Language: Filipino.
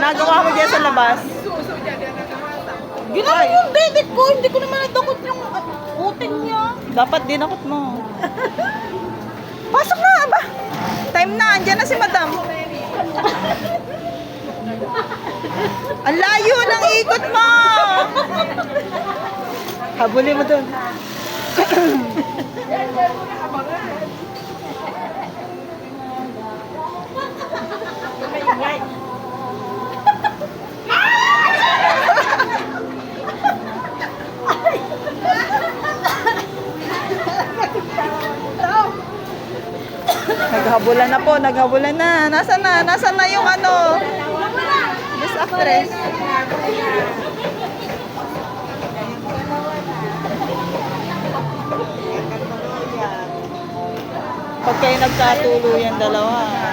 ginagawa mo dyan sa labas? Ginawa yung debit ko, hindi ko naman nadakot yung utin niya. Dapat dinakot mo. Pasok na, aba. Time na, andyan na si madam. Ang layo ng ikot mo. Habulin mo dun. Naghabulan na po, naghabulan na. Nasaan na? Nasaan na yung ano? Miss Actress. Pag kayo nagkatuluyan dalawa.